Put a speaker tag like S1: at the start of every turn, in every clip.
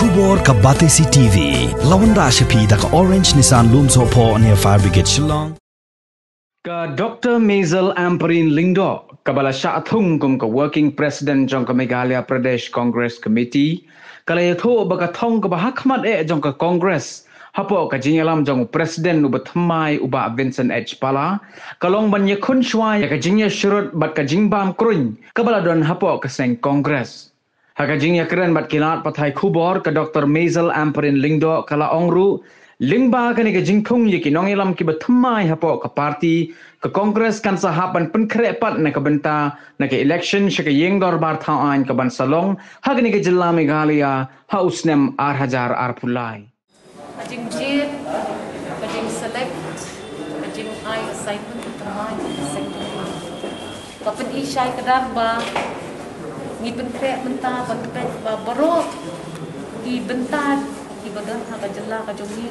S1: Kubor ka Batesi TV. Lawan Rashapi da ka Orange Nissan Lumso po near Fire Brigade Shillong.
S2: Ka Dr. Mazel Ampareen Lyngdoh, kabala Ïakhun kum ka Working President jong ka Meghalaya Pradesh Congress Committee, kala yatho baka thong ka bahakmat jong ka Congress, Hapoh ka Jingbam jong President uba thamai uba Vincent H. Pala, kalong ban Ïakhun Shwa ya ka Jingya Shurut bat ka Jingbam Kruiñ, kabala don Hapoh ka seng Congress. Haka Jingya keren bat kilat pathai kubor ka Dr. Mazel Ampareen Lyngdoh kala ongru, Lingba kani ka jingkung yaki nongilam ki bathamai Hapoh ka party ka Congress kan sahapan penkrepat na kabenta na ka election siya ka Lyngdoh bar thaan ka ban salong hagani ka jilla Meghalaya hausnem arhajar arpulai.
S3: Kajing jir, kajing select, kajing ai assignment bathamai sector. Kapan isyai kadar ba ni penkret benta banpet ba barok di benta di badan ha kajalla kajongi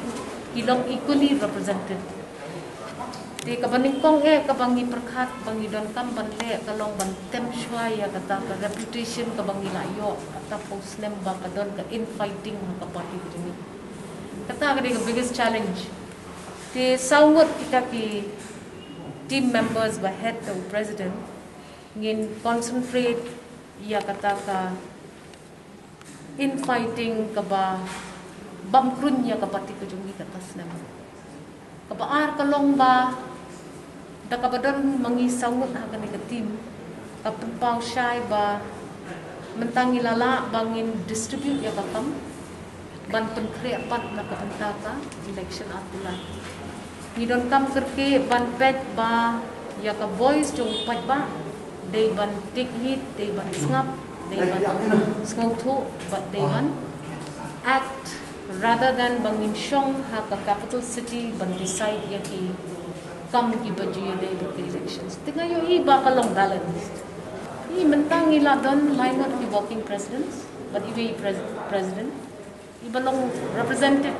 S3: ilong equally represented di kabaningkong kabangi perkhat bangi don kam banle kalong bantem Shwa ya kata ka reputation kabangi layo kata postnem ba kadon ka infighting ha party ini kata ka the biggest challenge di saungot kita ki team members ba head the president ngin concentrate ya kata ka infighting ka ba bamkrun ya ka parti ka jungi ka tasnam ka baar kalong ba da ka badon mangi sangut ha ka team ka pempaw syai ba mentang ilala bangin distribute ya ka kam ban penkre pat na ka pentaka election atulan ni don kam kerke ban pet ba ya ka boys jong pat ba they ban take hit, they ban snap, they ban smoke, but they ban act rather than bangin shong ha ka capital city ban decide yaki kam ki bajiya day the elections. Tinga yo iba kalong balanced. I mentang ila don line not ki working presidents, but ibe president. Iba long represented.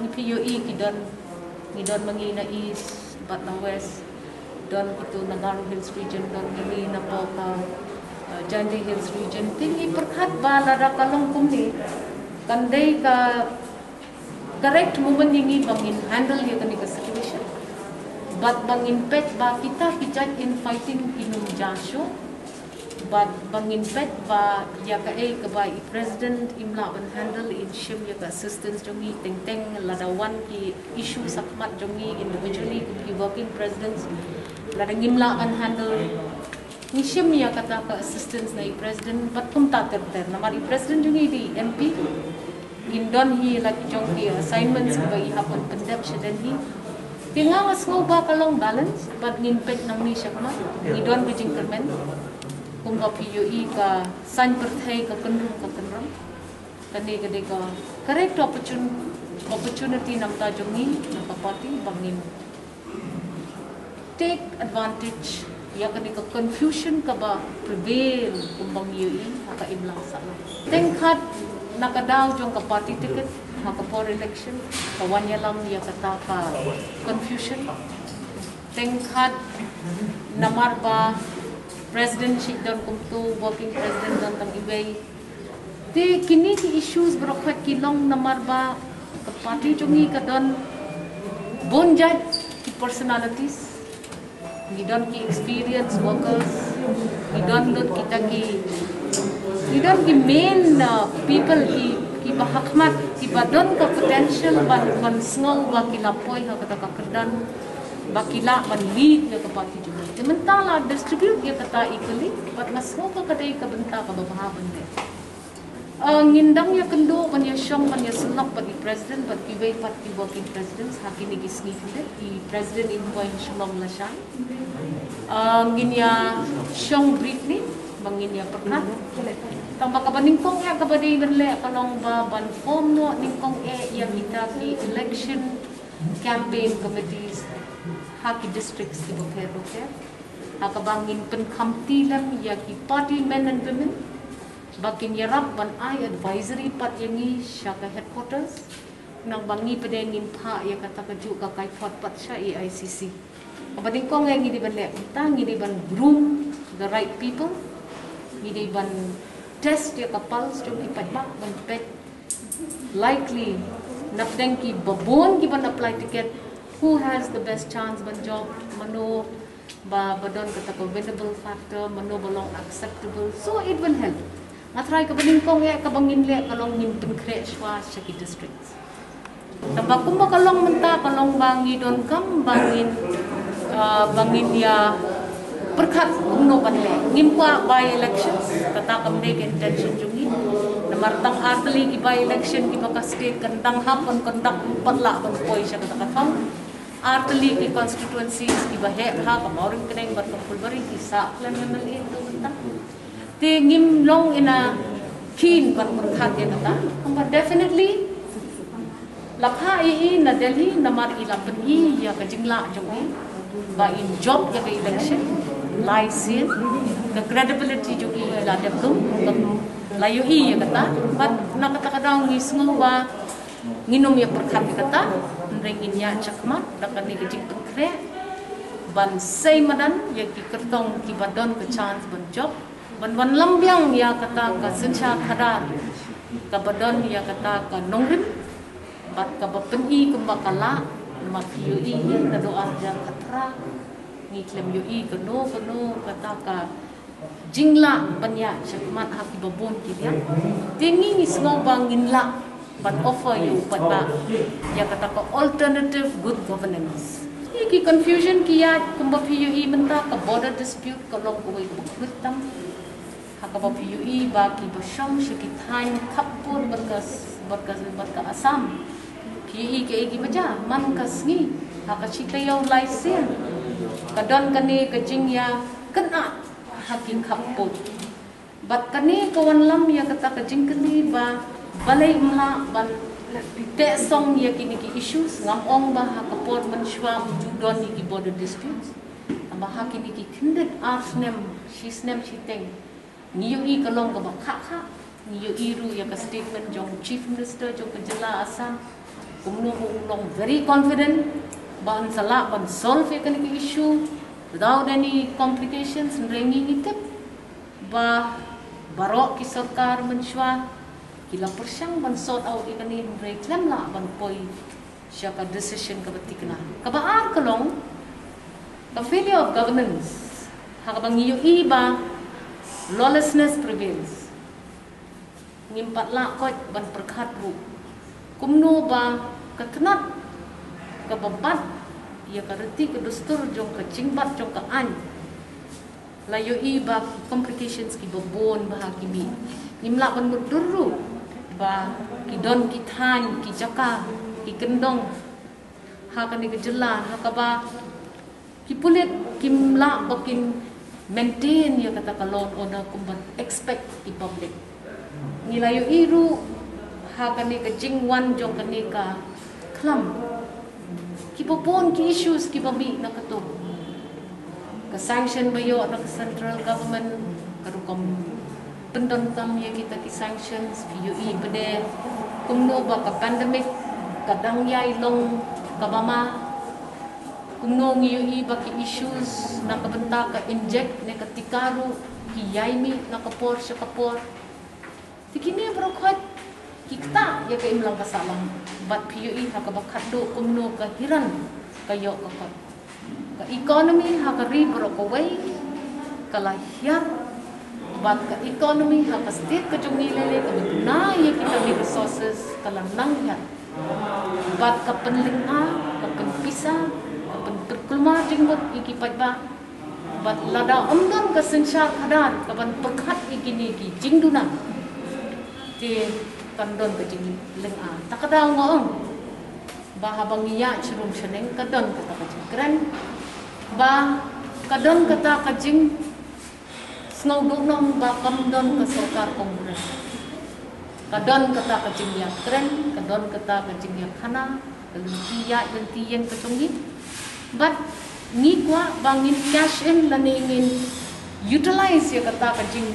S3: Ni PUE ki don mangina east, but na west. Don itu Nagaru Hills region, don ini napo ka Jandi Hills region. Tinggi perkat ba lada kalong kumni, kandai ka correct moment ini bangin handle ya kani ka situation. But bangin pet ba kita kijat in fighting inum jasyo. But bangin pet ba ya ka ka ba i president imla ban handle in shim ya ka assistance jongi teng ladawan ki issue sakmat jongi individually ki working presidents. Lada ngimla an handle ni shim ya kata ka assistance na i president but kum ta ter namar i president jungi di MP indon hi like jongi assignments ba i hapon pendep shaden hi tinga mas ngo ba kalong balance but ngin pet nang ni syakma ni don bijing kermen kum ba PUE ka sign perthai ka kenrum kani gade ka correct opportunity nam ta jongi nam ka party bangin take advantage ya kani ka confusion ka ba prevail kumbang yui haka imlang sala tengkat nakadaw jong ka party ticket haka for election kawanya lang ya kata ka confusion tengkat namar ba president sheet don kumtu working president don tang ibay te kini ki issues brokat kilong namar ba ka party jongi ka don bonjat ki personalities we don't ki experience workers, we don't look kita ki main people ki bahakmat ki badon ka potential ban snong ba kilapoy ha kata ka kerdan bakila ban lead na ka party juga. Sementara distribute ya kata equally, but masno ka kadai ka benta ka babahaban de. Ngindang ya kendo ban ya syong ban ya senok ban i president ban ki way pat ki working presidents hakini ki snifde i president in point shlong la shan ngin ya syong brief ni bangin ya perkat tang baka baningkong ya kabadi benle kalong ba ban form no ningkong ya kita ki election campaign committees haki districts ki bokher hakabangin penkamti lam ya ki party men and women bakin yarap ban ai advisory pat yangi syaka headquarters nang bangi pedengin pha ya kata kaju ka kai fort pat sya AICC abading kong ngi di ban le ta ngi di ban groom the right people ngi di ban test ya kapals jom ki pajmak ban pet likely napdeng ki babon ki ban apply ticket who has the best chance ban job mano ba badon kata ko winnable factor mano balong acceptable so it will help matrai ka baning kong ya ka bangin le kalong nim penkre Shwa Shaki districts tambah kumba kalong menta kalong bangi don kam bangin bangin ya perkat umno banle ngimpa by elections kata kamde ke intention jungi namartang artli ki by election ki baka state kandang hapon kondak patla ban poi siya kata katong artli ki constituencies ki bahe ha kamoring keneng berkumpul bari ki sa plan namal itu benta te ngim long ina keen ban perkat ya kata but definitely lapha i na Delhi namar ila pen ya ka jingla jungi ba in job ya ka election license the credibility juga la debtum layu ya kata but nak kata kadang ngisngo ba nginom ya perkat kata ringin ya cakmat dakan ni gejik pengkre ban sei madan ya ki kertong ki badon ke chance ban job ban lambiang ya kata ka sencha khadar ka badon ya kata ka nongrim bat ka bapeni kumbakala mak yui na doa jar khatra ni klem yui kono kata ka jingla banya cakmat haki babon ki dia tingi ni sngo bangin la ban offer you patba ya kata ko alternative good governance ki confusion ki ya kumba PUE menta ka border dispute ka long ko buktam haka ba PUE ba ki basham shikithain khapur barkas asam PUE ke igi baja man kasngi haka chitayaw license kadon kani ka jingya kana haking khapur bat kani kawan lam ya kata ka jingkani ba balai mla ban te song ya kini ki issues ngamong ba kapor man Shwa judon ni ki border disputes amba hakini ki kinded arsnem shisnem chiteng niyo I kalong ka bakha niyo iru ya ka statement jong chief minister jong ka jila Assam kumno long very confident ban sala ban solve ya kini ki issue without any complications rengi itip ba barok ki sarkar man Shwa kila persyang ban sort out ikani reclaim la ban poi siya ka decision ka batik na kabaar kalong the failure of governance hakabang iyo iba lawlessness prevails ngimpat la kot ban perkat bu kumno ba kaknat kababat ya ka reti ka dustur jong ka jingbat jong ka an layo iba complications ki babon bahakimi nimla ban mudurru ba kidon kithan ki jaka ki kendong ha kan ni gejela ha ka ba ki pulit kimla bakin maintain ya kata kalon order kumban expect ki public nilayo iru ha kan ni gejing wan jong kan ni ka klam ki popon ki issues ki babi na kato ka sanction bayo na central government karukom pendon tam ya kita ki sanctions PUE bede kumno ba ka pandemic kadang yai long kabama kumno ngi ba ki issues na kabenta ka inject ne ka tikaru ki yai mi na kapor sa kapor tikini brokhat kikta ya ka imlang kasalang but PUE ha ka bakado kumno ka hiran kayo ka economy ha ka ribro ko way kala hiar bat ka economy ha ka state ka jung nilele ka na ye kita ni resources kala nang ya bat ka penlinga ka penpisa ka penperkulma jinggot ikipat ba bat lada omdan ka sensya khadar ka ban perkhat ikini ki jingduna ti kandon ka jing lenga takada ngong ba habang iya churum sheneng kadon ka jingkran ba kadon kata ka jing snowdonong ba kamdon ka sarkar kongres kadon kata ka jingya kren kadon kata ka jingya khana kaluntiya lentiyen ka chungi but ni kwa bangin cash in laningin utilize ya kata ka jing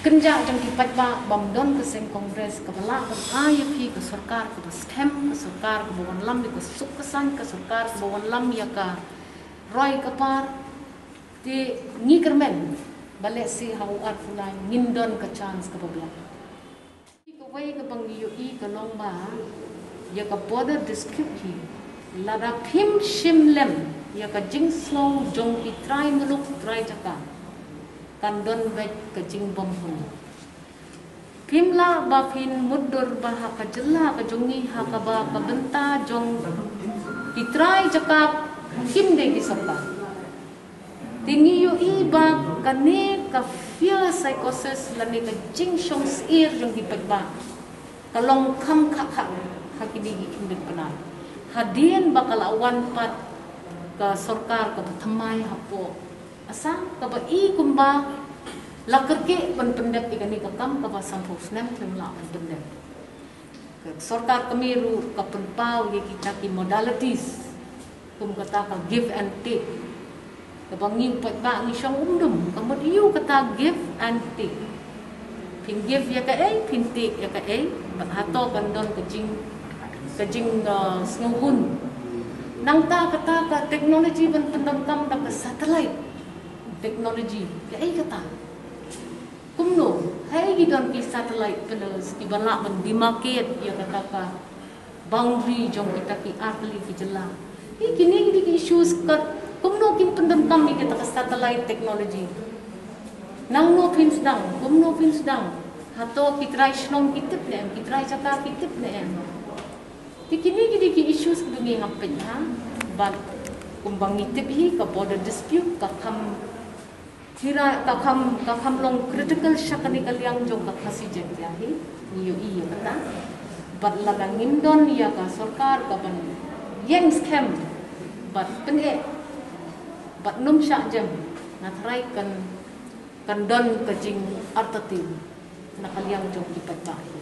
S3: kenja jang kipat ba bamdon ka seng kongres ka bala ka ayaki ka sarkar ka stem ka sarkar ka bawan lam ka sukkasan ka sarkar ka bawan lam ya ka roy ka par ti ni kermen balik si hau ar fulai ngindon ka chance ka babla ka wai ka bang yu I ka long ba ya ka border dispute hi lada phim shimlem ya ka jing slow jong I try muluk try jaka kan don vet ka jingbam hun Pimla ba pin mudur ba ha ka jella ka jongi ha ka ba ka benta jong itrai jakap kim de ki sabba tingi yu I ba ka ne ka fear psychosis la ne ka jing shong sir jong ki pagba ka long kham kha kha ha ki di kim de pana hadien ba ka lawan pat ka sarkar ka thamai hapoh asa ka ba I kumba Lakerke pendek ikani kakam kapa sampul snem kemla pendek. Sarkar kemiru kapenpau ye kita ki modalities kum kata ka give and take. Kabangi pagba ni siyang umdum kamod iyo kata give and take. Pin give ya ka pin take ya ka hato kandon kajing snguhun. Nang ta kata ka teknologi ban pendam ka satellite teknologi ya kata kumno hai gidon ki satellite pelos ki balak men demarcate ya kata ka boundary jong kita ki artli ki jela kini ki issues kat kumno kin pendam kami kita ka satellite technology nang no pin sedang kumno pin sedang hato ki try snong kitip ne ki try chaka kitip ne kini ki issues dungi ngapen ha but kumbang itip hi ka border dispute ka kam Kira kakam long critical syakani kaliang jong kakasi jengkiahi niyo iyo kata bat lagang Ngindon ya ka sarkar ka ban yang scam bat pene bat num syak jam natrai kan don kajing artatim na kaliang jong ipat bahi